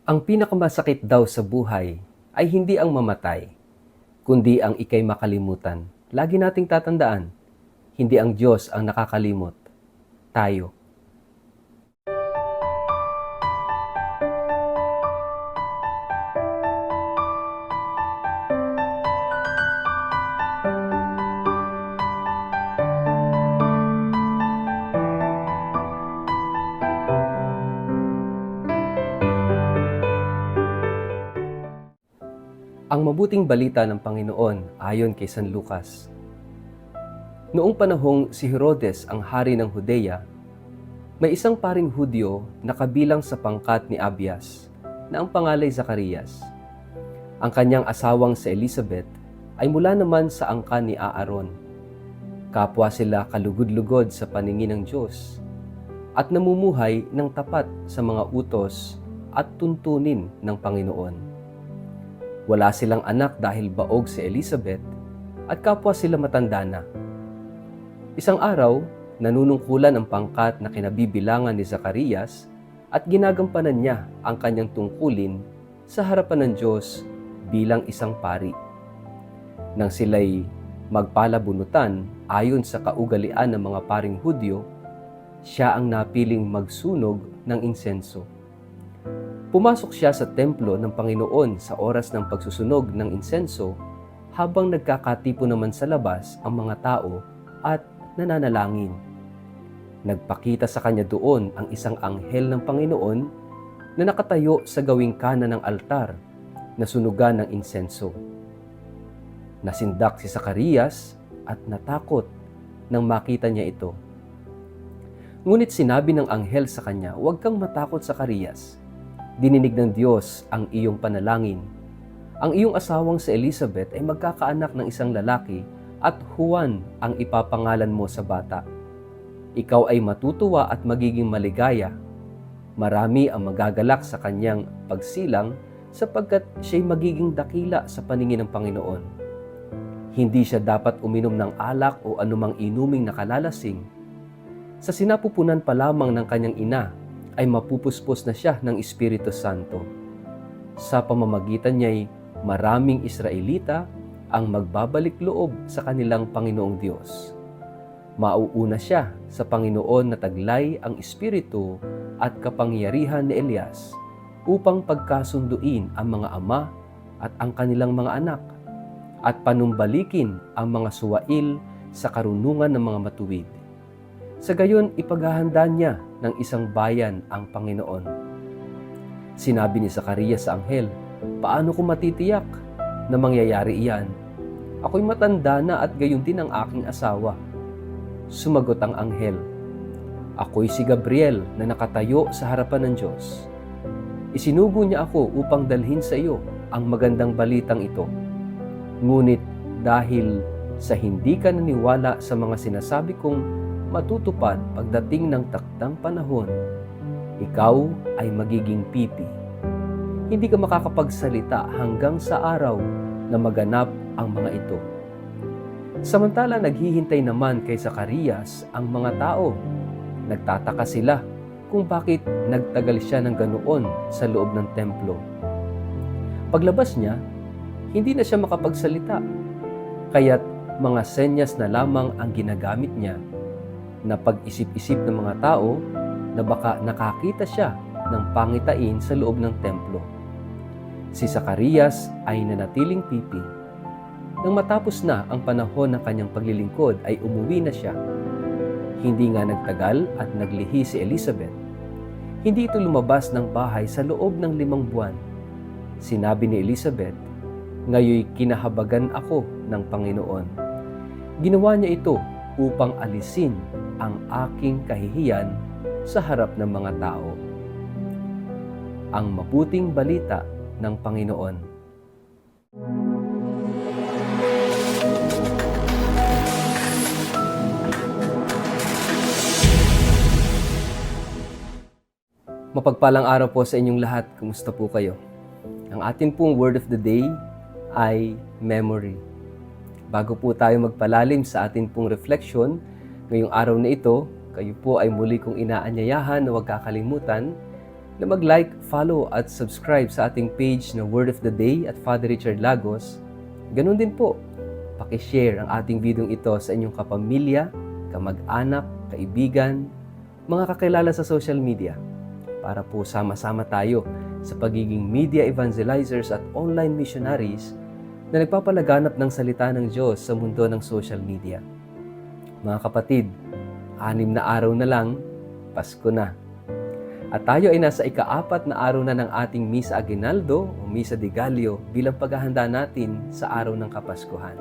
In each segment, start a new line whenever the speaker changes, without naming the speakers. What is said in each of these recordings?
Ang pinakamasakit daw sa buhay ay hindi ang mamatay, kundi ang ika'y makalimutan. Lagi nating tatandaan, hindi ang Diyos ang nakakalimot, tayo. Ang mabuting balita ng Panginoon ayon kay San Lucas. Noong panahong si Herodes ang hari ng Judea, may isang paring Hudyo na kabilang sa pangkat ni Abias na ang pangalay Zacarias. Ang kanyang asawang si Elizabeth ay mula naman sa angkan ni Aaron. Kapwa sila kalugod-lugod sa paningin ng Diyos at namumuhay ng tapat sa mga utos at tuntunin ng Panginoon. Wala silang anak dahil baog si Elizabeth at kapwa sila matanda na. Isang araw, nanunungkulan ang pangkat na kinabibilangan ni Zacarias at ginagampanan niya ang kanyang tungkulin sa harapan ng Diyos bilang isang pari. Nang sila'y magpalabunutan ayon sa kaugalian ng mga paring Hudyo, siya ang napiling magsunog ng insenso. Pumasok siya sa templo ng Panginoon sa oras ng pagsusunog ng insenso habang nagkakatipo naman sa labas ang mga tao at nananalangin. Nagpakita sa kanya doon ang isang anghel ng Panginoon na nakatayo sa gawing kanan ng altar na sunugan ng insenso. Nasindak si Zacarias at natakot nang makita niya ito. Ngunit sinabi ng anghel sa kanya, "Huwag kang matakot, Zacarias. Dininig ng Diyos ang iyong panalangin. Ang iyong asawang si Elizabeth ay magkakaanak ng isang lalaki at Juan ang ipapangalan mo sa bata. Ikaw ay matutuwa at magiging maligaya. Marami ang magagalak sa kanyang pagsilang sapagkat siya'y magiging dakila sa paningin ng Panginoon. Hindi siya dapat uminom ng alak o anumang inuming nakalalasing. Sa sinapupunan pa lamang ng kanyang ina, ay mapupuspos na siya ng Espiritu Santo. Sa pamamagitan niya'y maraming Israelita ang magbabalik loob sa kanilang Panginoong Diyos. Mauuna siya sa Panginoon na taglay ang Espiritu at kapangyarihan ni Elias upang pagkasunduin ang mga ama at ang kanilang mga anak at panumbalikin ang mga suwail sa karunungan ng mga matuwid. Sa gayon, ipaghahanda niya ng isang bayan ang Panginoon." Sinabi ni Zacarias sa anghel, "Paano ko matitiyak na mangyayari iyan? Ako'y matanda na at gayon din ang aking asawa." Sumagot ang anghel, "Ako'y si Gabriel na nakatayo sa harapan ng Diyos. Isinugo niya ako upang dalhin sa iyo ang magandang balitang ito. Ngunit dahil sa hindi ka naniwala sa mga sinasabi kong matutupad pagdating ng takdang panahon, ikaw ay magiging pipi. Hindi ka makakapagsalita hanggang sa araw na maganap ang mga ito." Samantala naghihintay naman kay Zacarias ang mga tao. Nagtataka sila kung bakit nagtagal siya ng ganoon sa loob ng templo. Paglabas niya, hindi na siya makapagsalita, kaya't mga senyas na lamang ang ginagamit niya na pag-isip-isip ng mga tao na baka nakakita siya ng pangitain sa loob ng templo. Si Zacarias ay nanatiling pipi. Nang matapos na ang panahon ng kanyang paglilingkod ay umuwi na siya. Hindi nga nagtagal at naglihi si Elizabeth. Hindi ito lumabas ng bahay sa loob ng 5 buwan. Sinabi ni Elizabeth, "Ngayoy kinahabagan ako ng Panginoon. Ginawa niya ito upang alisin ang aking kahihiyan sa harap ng mga tao." Ang mabuting balita ng Panginoon. Mapagpalang araw po sa inyong lahat. Kumusta po kayo? Ang atin pong word of the day ay memory. Bago po tayo magpalalim sa atin pong reflection, ngayong araw na ito, kayo po ay muli kong inaanyayahan na huwag kakalimutan na mag-like, follow at subscribe sa ating page na Word of the Day at Father Richard Lagos. Ganun din po, pakishare ang ating video ito sa inyong kapamilya, kamag-anak, kaibigan, mga kakilala sa social media para po sama-sama tayo sa pagiging media evangelizers at online missionaries na nagpapalaganap ng salita ng Diyos sa mundo ng social media. Mga kapatid, 6 na araw na lang, Pasko na. At tayo ay nasa ika-4 na araw na ng ating Misa Aguinaldo o Misa de Gallo bilang paghahanda natin sa araw ng Kapaskuhan.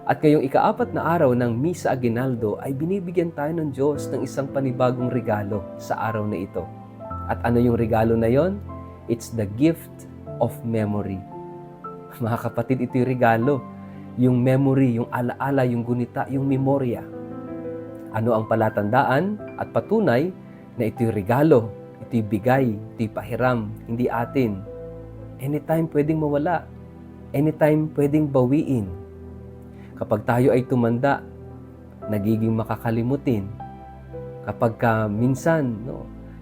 At ngayong ika-4 na araw ng Misa Aguinaldo ay binibigyan tayo ng Diyos ng isang panibagong regalo sa araw na ito. At ano yung regalo na yon? It's the gift of memory. Mga kapatid, ito yung regalo. Yung memory, yung alaala, yung gunita, yung memorya. Ano ang palatandaan at patunay na ito yung regalo, ito yung bigay, ito yung pahiram, hindi atin. Anytime pwedeng mawala. Anytime pwedeng bawiin. Kapag tayo ay tumanda, nagiging makakalimutin. Kapag minsan,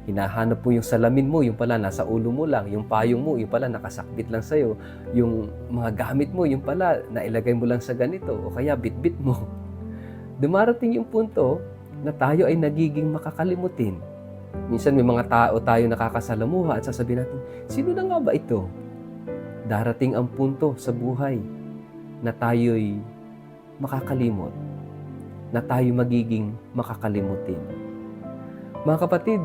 hinahanap mo yung salamin mo, yung pala nasa ulo mo lang, yung payong mo, yung pala nakasakbit lang sa'yo, yung mga gamit mo, yung pala nailagay mo lang sa ganito, o kaya bitbit mo. Dumarating yung punto na tayo ay nagiging makakalimutin. Minsan may mga tao tayo nakakasalamuha at sasabihin natin, sino na nga ba ito? Darating ang punto sa buhay na tayo'y makakalimot, na tayo magiging makakalimutin. Mga kapatid,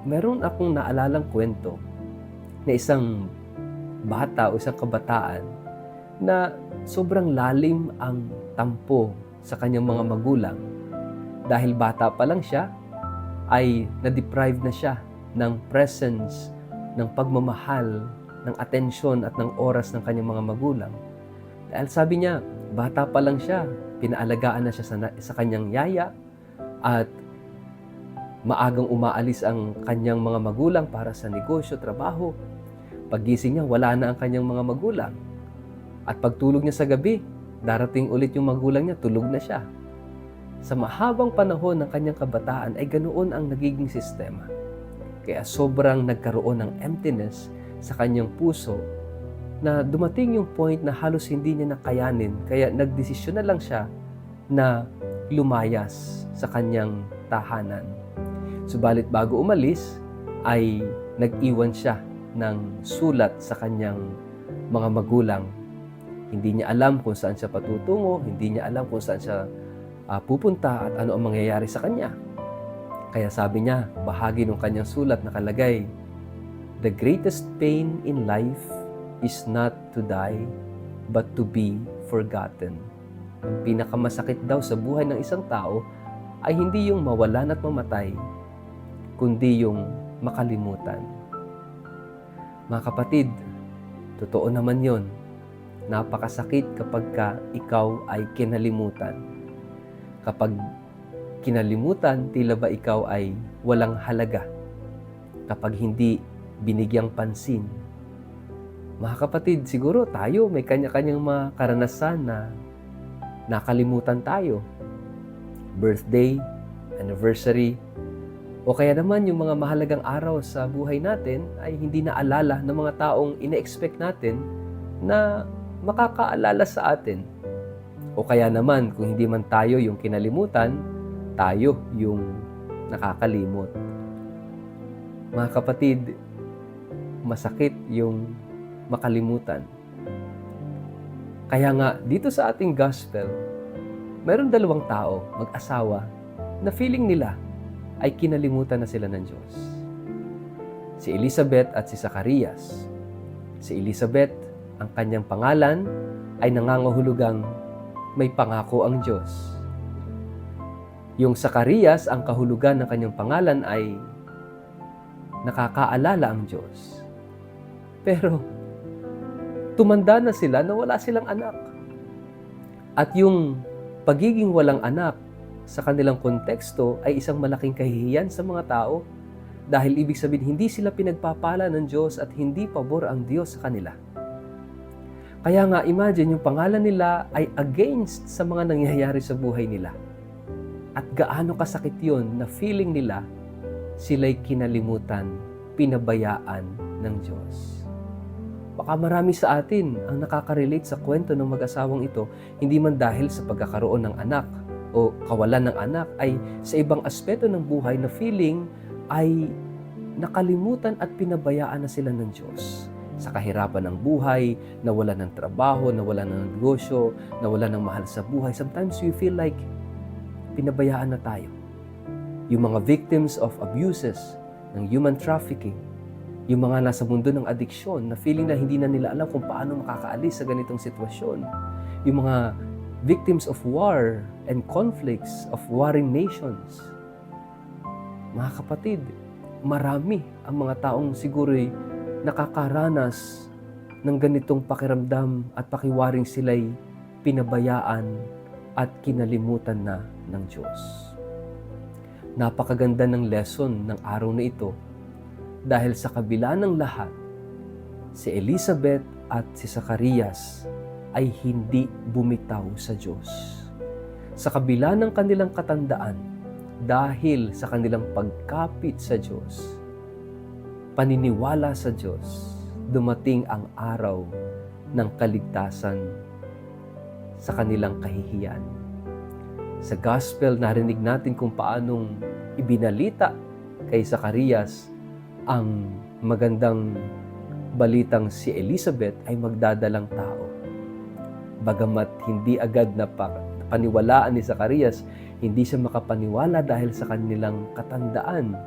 meron akong naalalang kwento na isang bata o isang kabataan na sobrang lalim ang tampo sa kanyang mga magulang. Dahil bata pa lang siya, ay na-deprive na siya ng presence, ng pagmamahal, ng atensyon at ng oras ng kanyang mga magulang. Dahil sabi niya, bata pa lang siya, pinaalagaan na siya sa kanyang yaya at maagang umaalis ang kanyang mga magulang para sa negosyo, trabaho. Paggising niya, wala na ang kanyang mga magulang. At pagtulog niya sa gabi, darating ulit yung magulang niya, tulog na siya. Sa mahabang panahon ng kanyang kabataan ay ganoon ang nagiging sistema. Kaya sobrang nagkaroon ng emptiness sa kanyang puso na dumating yung point na halos hindi niya nakayanin. Kaya nagdesisyon na lang siya na lumayas sa kanyang tahanan. Subalit bago umalis ay nag-iwan siya ng sulat sa kanyang mga magulang. Hindi niya alam kung saan siya patutungo, hindi niya alam kung saan siya pupunta at ano ang mangyayari sa kanya. Kaya sabi niya, bahagi ng kanyang sulat nakalagay, "The greatest pain in life is not to die, but to be forgotten." Ang pinakamasakit daw sa buhay ng isang tao ay hindi yung mawalan at mamatay, kundi yung makalimutan. Mga kapatid, totoo naman yon. Napakasakit kapag ikaw ay kinalimutan. Kapag kinalimutan, tila ba ikaw ay walang halaga. Kapag hindi binigyang pansin. Mga kapatid, siguro tayo may kanya-kanyang mga karanasan na nakalimutan tayo. Birthday, anniversary, o kaya naman yung mga mahalagang araw sa buhay natin ay hindi naalala ng mga taong ine-expect natin na makakaalala sa atin. O kaya naman, kung hindi man tayo yung kinalimutan, tayo yung nakakalimot. Mga kapatid, masakit yung makalimutan. Kaya nga, dito sa ating gospel, mayroon 2 tao, mag-asawa, na feeling nila ay kinalimutan na sila ng Diyos. Si Elizabeth at si Zacarias. Si Elizabeth, ang kanyang pangalan ay nangangahulugang may pangako ang Diyos. Yung Zacarias, ang kahulugan ng kanyang pangalan ay nakakaalala ang Diyos. Pero tumanda na sila na wala silang anak. At yung pagiging walang anak sa kanilang konteksto ay isang malaking kahihiyan sa mga tao dahil ibig sabihin hindi sila pinagpapala ng Diyos at hindi pabor ang Diyos sa kanila. Kaya nga, imagine, yung pangalan nila ay against sa mga nangyayari sa buhay nila. At gaano kasakit yun na feeling nila sila'y kinalimutan pinabayaan ng Diyos. Baka marami sa atin ang nakaka-relate sa kwento ng mag-asawang ito, hindi man dahil sa pagkakaroon ng anak o kawalan ng anak, ay sa ibang aspeto ng buhay na feeling ay nakalimutan at pinabayaan na sila ng Diyos. Sa kahirapan ng buhay, nawalan ng trabaho, nawalan ng negosyo, nawalan ng mahal sa buhay, sometimes we feel like pinabayaan na tayo. Yung mga victims of abuses, ng human trafficking, yung mga nasa mundo ng adiksyon na feeling na hindi na nila alam kung paano makakaalis sa ganitong sitwasyon. Yung mga victims of war and conflicts of warring nations. Mga kapatid, marami ang mga taong siguro'y nakakaranas ng ganitong pakiramdam at pakiwaring sila'y pinabayaan at kinalimutan na ng Diyos. Napakaganda ng lesson ng araw na ito dahil sa kabila ng lahat, si Elizabeth at si Zacarias ay hindi bumitaw sa Diyos. Sa kabila ng kanilang katandaan, dahil sa kanilang pagkapit sa Diyos, paniniwala sa Diyos, dumating ang araw ng kaligtasan sa kanilang kahihiyan. Sa gospel, narinig natin kung paanong ibinalita kay Zacarias ang magandang balitang si Elizabeth ay magdadalang tao. Bagamat hindi agad na paniwalaan ni Zacarias, hindi siya makapaniwala dahil sa kanilang katandaan.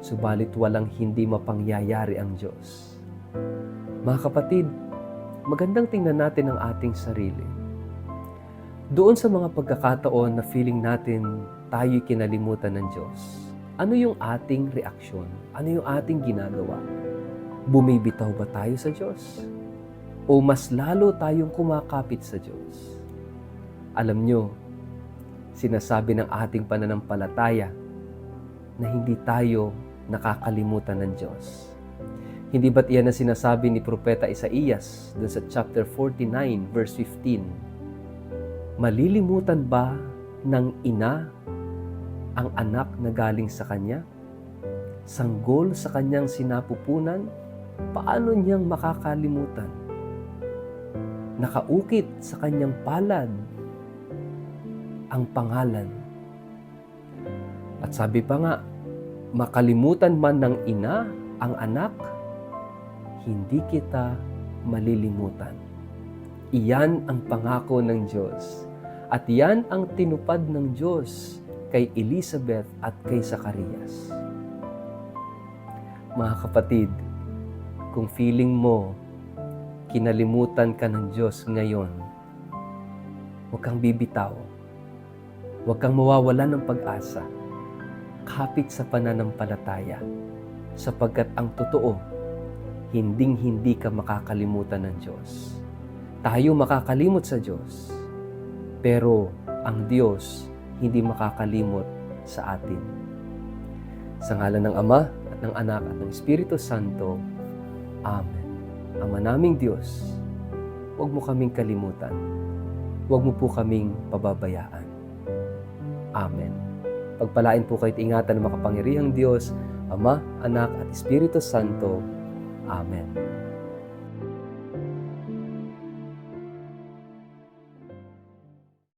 Subalit walang hindi mapangyayari ang Diyos. Mga kapatid, magandang tingnan natin ang ating sarili. Doon sa mga pagkakataon na feeling natin tayo'y kinalimutan ng Diyos, ano yung ating reaksyon? Ano yung ating ginagawa? Bumibitaw ba tayo sa Diyos? O mas lalo tayong kumakapit sa Diyos? Alam nyo, sinasabi ng ating pananampalataya na hindi tayo nakakalimutan ng Diyos. Hindi ba't iyan ang sinasabi ni Propeta Isaías dun sa chapter 49, verse 15? Malilimutan ba ng ina ang anak na galing sa kanya? Sanggol sa kanyang sinapupunan, paano niyang makakalimutan? Nakaukit sa kanyang palad ang pangalan. At sabi pa nga, makalimutan man ng ina ang anak, hindi kita malilimutan. Iyan ang pangako ng Diyos. At iyan ang tinupad ng Diyos kay Elizabeth at kay Zacarias. Mga kapatid, kung feeling mo kinalimutan ka ng Diyos ngayon, huwag kang bibitaw. Huwag kang mawawalan ng pag-asa. Kapit sa pananampalataya, sapagkat ang totoo, hinding-hindi ka makakalimutan ng Diyos. Tayo makakalimot sa Diyos, pero ang Diyos hindi makakalimot sa atin. Sa ngalan ng Ama at ng Anak at ng Espiritu Santo. Amen. Ama naming Diyos, huwag mo kaming kalimutan. Huwag mo po kaming pababayaan. Amen. Pagpalain po kayo't ingatan ng makapangyarihang Diyos, Ama, Anak at Espiritu Santo. Amen.